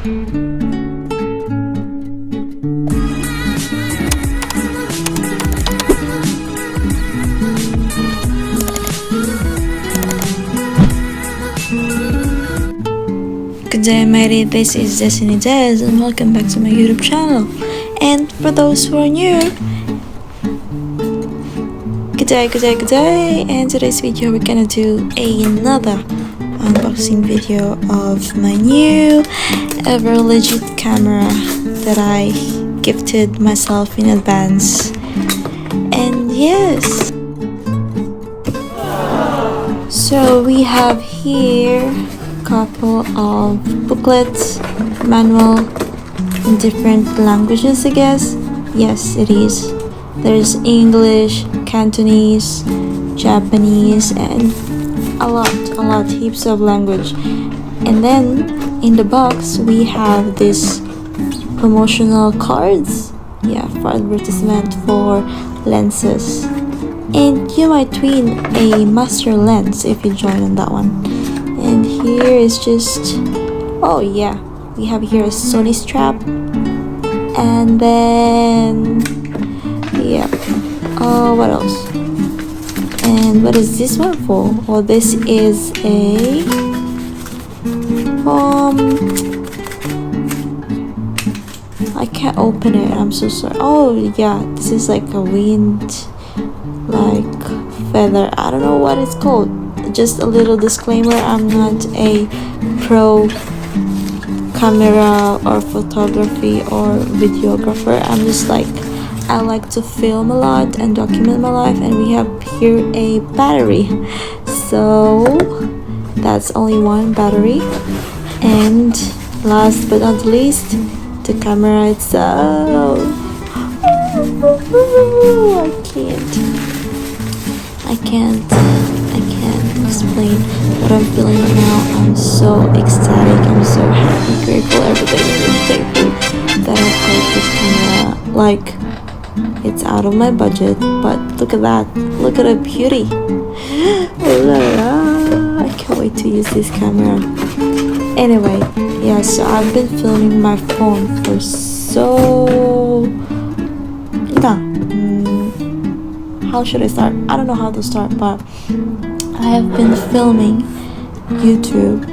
Good day, matey. This is Des and welcome back to my YouTube channel. And for those who are new, good day. And today's video we're gonna do another unboxing video of my new ever legit camera that I gifted myself in advance. And yes, so we have here couple of booklets, manual in different languages, I guess. Yes, it is. There's English, Cantonese, Japanese, and a lot, heaps of language. And then in the box we have this promotional cards, for advertisement for lenses. And you might win a master lens if you join on that one. And here is just, we have here a Sony strap, and then what else? And what is this one for? Well, this is a I can't open it, I'm so sorry. This is like a wind feather, I don't know what it's called. Just a little disclaimer, I'm not a pro camera or photography or videographer. I'm just I like to film a lot and document my life, and we have here a battery. So that's only one battery. And last but not least, the camera itself. I can't explain what I'm feeling right now. I'm so ecstatic, I'm so happy, grateful, everything, and thankful that I got this camera. It's out of my budget, but look at that, look at the beauty. I can't wait to use this camera. Anyway, so I've been filming my phone for how should I start? I don't know how to start, but I have been filming YouTube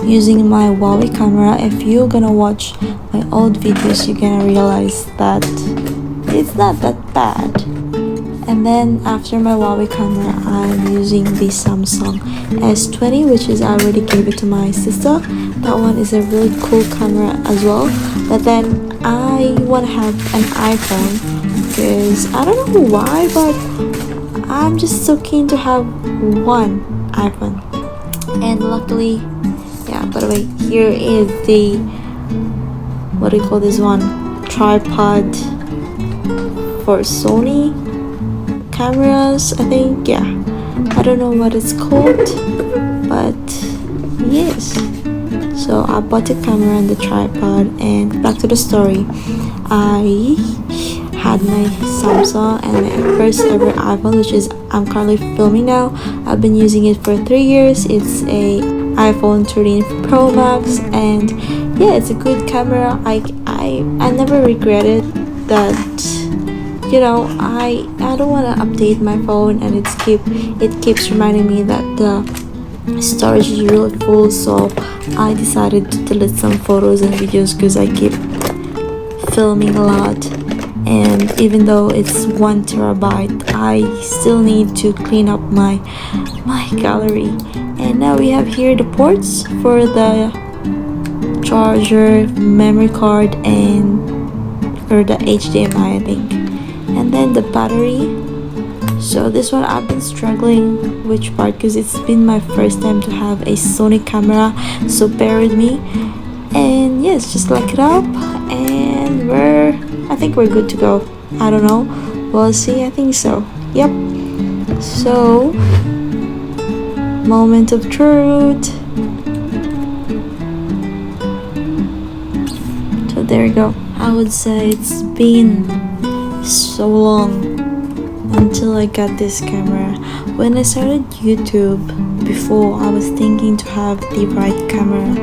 using my Huawei camera. If you're gonna watch my old videos, you're gonna realize that it's not that bad. And then after my Huawei camera, I'm using the Samsung S20, which is, I already gave it to my sister. That one is a really cool camera as well. But then I want to have an iPhone, because I don't know why, but I'm just so keen to have one iPhone. And luckily, by the way, here is the, what do you call this one, tripod for Sony cameras, I think. I don't know what it's called, but yes. So I bought the camera and the tripod, and back to the story. I had my Samsung and my first ever iPhone, which is I'm currently filming now. I've been using it for 3 years. It's a iPhone 13 Pro Max, and it's a good camera. I never regretted that. I don't want to update my phone, and it keeps reminding me that the storage is really full. So I decided to delete some photos and videos because I keep filming a lot. And even though it's 1 terabyte, I still need to clean up my gallery. And now we have here the ports for the charger, memory card, and for the HDMI, I think. And then the battery. So this one I've been struggling which part, because it's been my first time to have a Sony camera, so bear with me. And yes, just lock it up, and I think we're good to go. I don't know, we'll see. I think so. Yep. So moment of truth. So there you go. I would say it's been so long until I got this camera. When I started YouTube, before I was thinking to have the right camera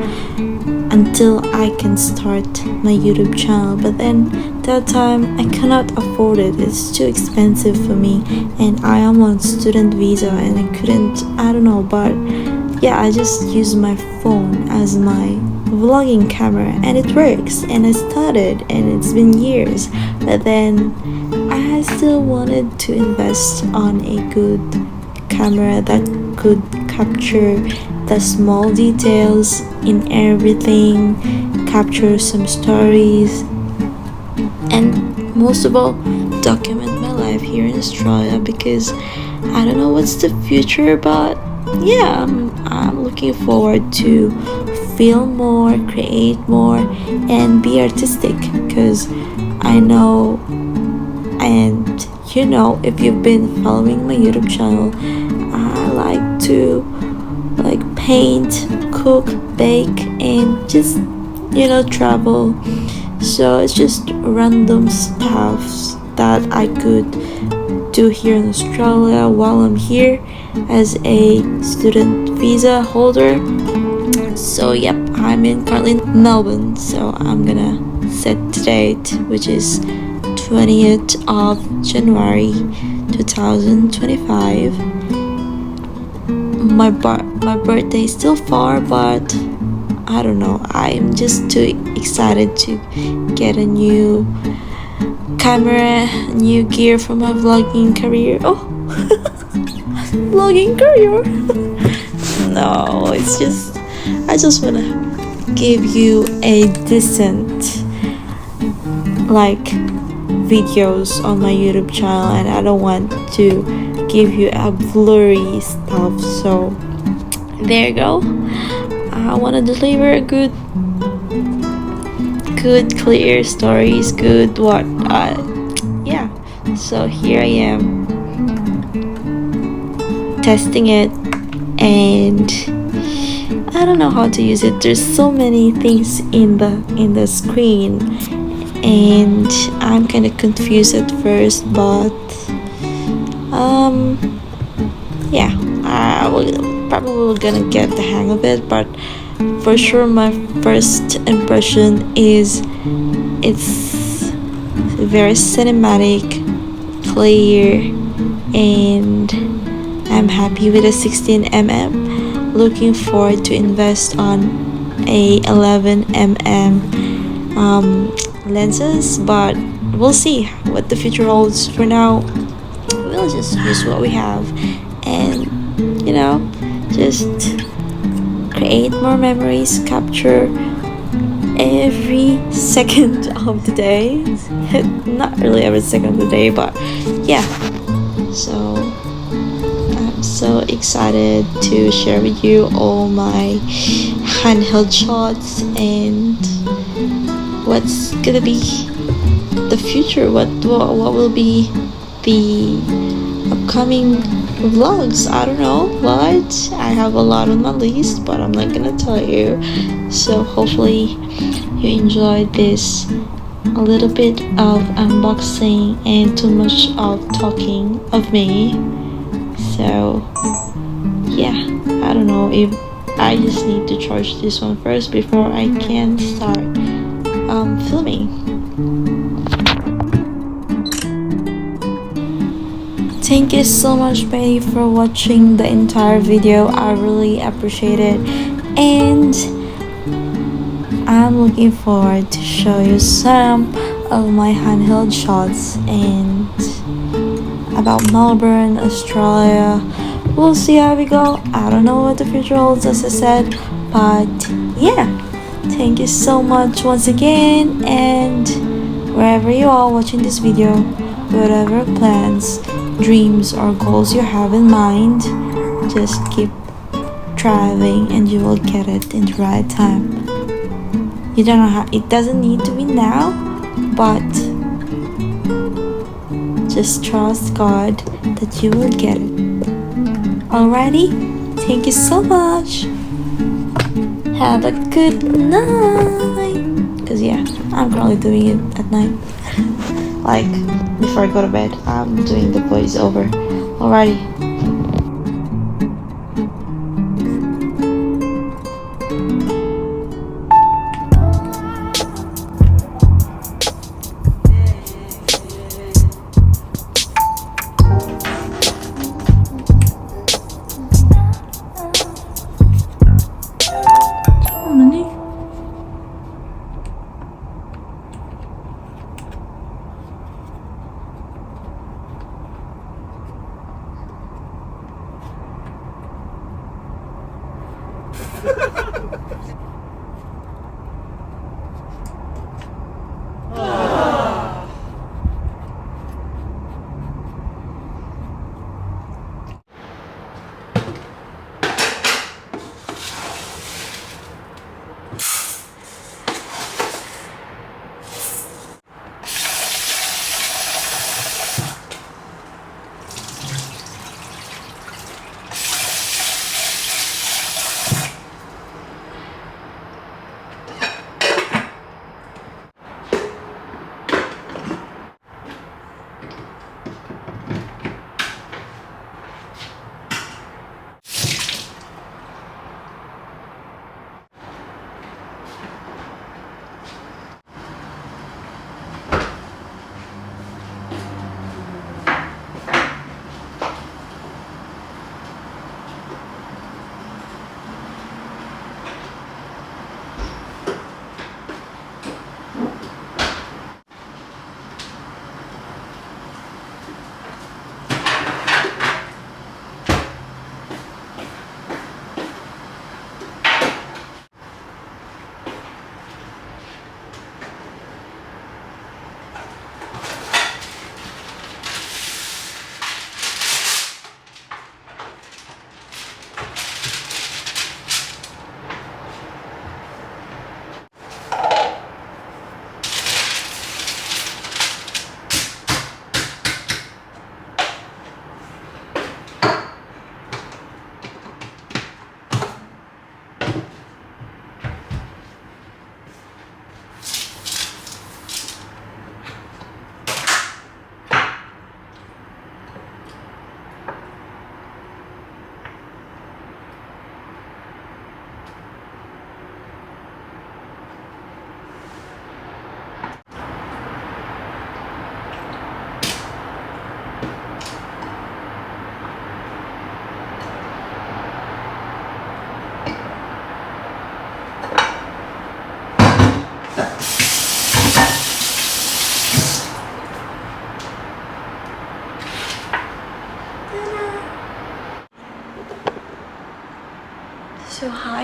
until I can start my YouTube channel, but then that time I cannot afford it. It's too expensive for me, and I am on student visa and I couldn't, I don't know, but yeah, I just use my phone as my vlogging camera and it works, and I started and it's been years, but then I still wanted to invest on a good camera that could capture the small details in everything, capture some stories, and most of all, document my life here in Australia, because I don't know what's the future, but yeah, I'm looking forward to film more, create more, and be artistic, because I know, and you know, if you've been following my YouTube channel, I like to paint, cook, bake, and just, you know, travel. So it's just random stuffs that I could do here in Australia while I'm here as a student visa holder. So yep, I'm currently in Melbourne, so I'm gonna set the date, which is 20th of January 2025. My birthday is still far, but I don't know, I'm just too excited to get a new camera, new gear for my vlogging career. Oh, vlogging career. No, it's just, I just want to give you a decent videos on my YouTube channel, and I don't want to give you a blurry stuff. So there you go. I want to deliver a good clear stories, good what yeah. So here I am testing it, and I don't know how to use it. There's so many things in the screen, and I'm kind of confused at first, but yeah, I will probably gonna get the hang of it. But for sure, my first impression is it's very cinematic, clear, and I'm happy with a 16mm. Looking forward to invest on a 11mm lenses, but we'll see what the future holds. For now, we'll just use what we have, and you know, just create more memories, capture every second of the day. Not really every second of the day, but yeah. So I'm so excited to share with you all my handheld shots and what's gonna be the future, what will be the upcoming vlogs. I don't know what, I have a lot on my list, but I'm not gonna tell you. So hopefully you enjoyed this, a little bit of unboxing and too much of talking of me. So yeah, I don't know, if I just need to charge this one first before I can start filming. Thank you so much, Betty, for watching the entire video. I really appreciate it, and I'm looking forward to show you some of my handheld shots and about Melbourne, Australia. We'll see how we go. I don't know what the future holds, as I said, but yeah, thank you so much once again, and wherever you are watching this video, whatever plans, dreams, or goals you have in mind, just keep striving and you will get it in the right time. You don't know how, it doesn't need to be now, but just trust God that you will get it. Alrighty, thank you so much. Have a good night. Because yeah, I'm probably doing it at night. Before I go to bed, I'm doing the voiceover. Alrighty.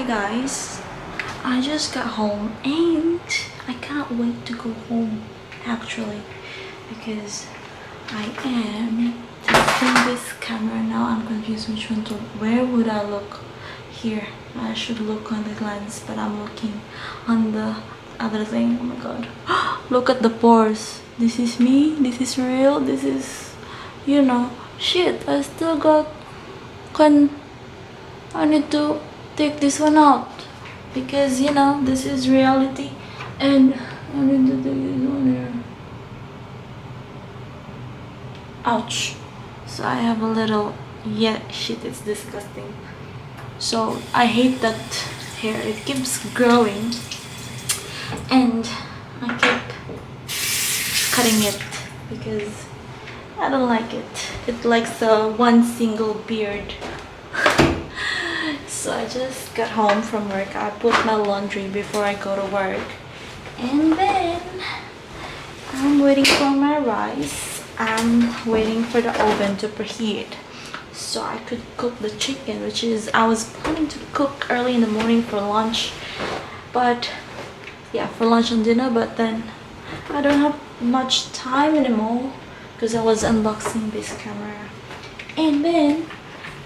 guys, I just got home and I can't wait to go home actually, because I am testing this camera now. I'm confused which one to, where would I look? Here, I should look on the lens, but I'm looking on the other thing. Oh my god. Look at the pores. This is me, this is real, this is, you know, shit, I still got I need to take this one out because, you know, this is reality, and I need to take this one here. Ouch. So I have a little, yeah, shit, it's disgusting. So I hate that hair, it keeps growing and I keep cutting it because I don't like it. It likes one single beard. So I just got home from work. I put my laundry before I go to work, and then I'm waiting for my rice. I'm waiting for the oven to preheat so I could cook the chicken, which is I was planning to cook early in the morning for lunch, but yeah, for lunch and dinner, but then I don't have much time anymore because I was unboxing this camera. And then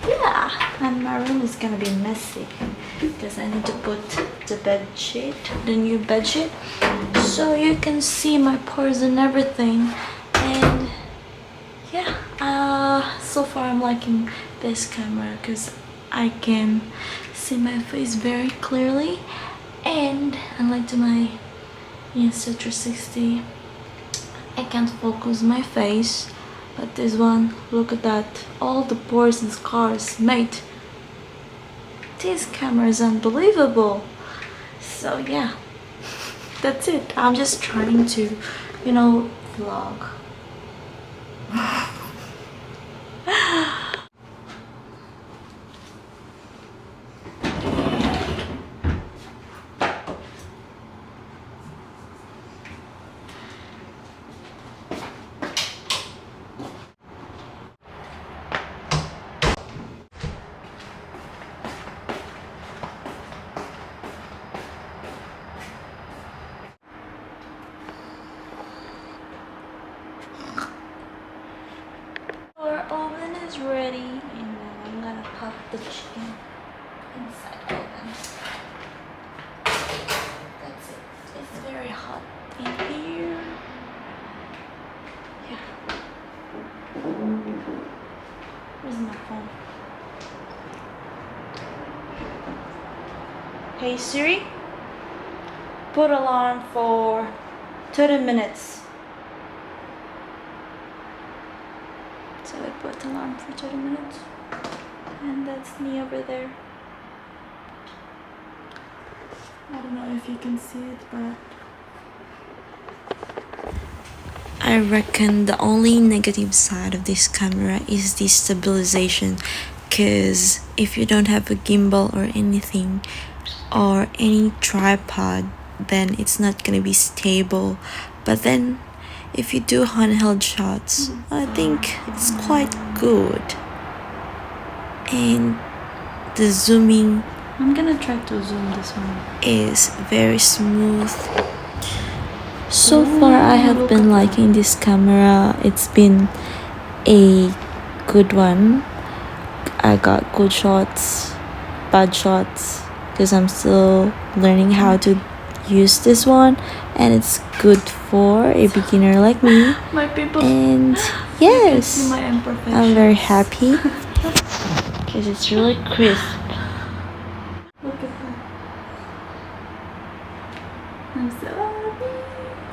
yeah, and my room is gonna be messy because I need to put the bed sheet, the new bed sheet, so you can see my pores and everything. And yeah, so far I'm liking this camera because I can see my face very clearly, and unlike to my Insta360, I can't focus my face. But this one, look at that, all the pores and scars, mate. This camera is unbelievable. So yeah, that's it. I'm just trying to, you know, vlog. Our oven is ready, and now I'm gonna pop the chicken inside the oven. That's it. It's very hot in here. Yeah. Where's my phone? Hey Siri, put alarm for 30 minutes. So I put alarm for 30 minutes, and that's me over there. I don't know if you can see it, but I reckon the only negative side of this camera is the stabilization, because if you don't have a gimbal or anything or any tripod, then it's not gonna be stable. But then if you do handheld shots, I think it's quite good. And the zooming, I'm gonna try to zoom this one, is very smooth. So far I have been liking this camera. It's been a good one. I got good shots, bad shots, because I'm still learning how to use this one, and it's good for a beginner like me. My people, and yes, I'm very happy because it's really crisp. Look at that. I'm so happy.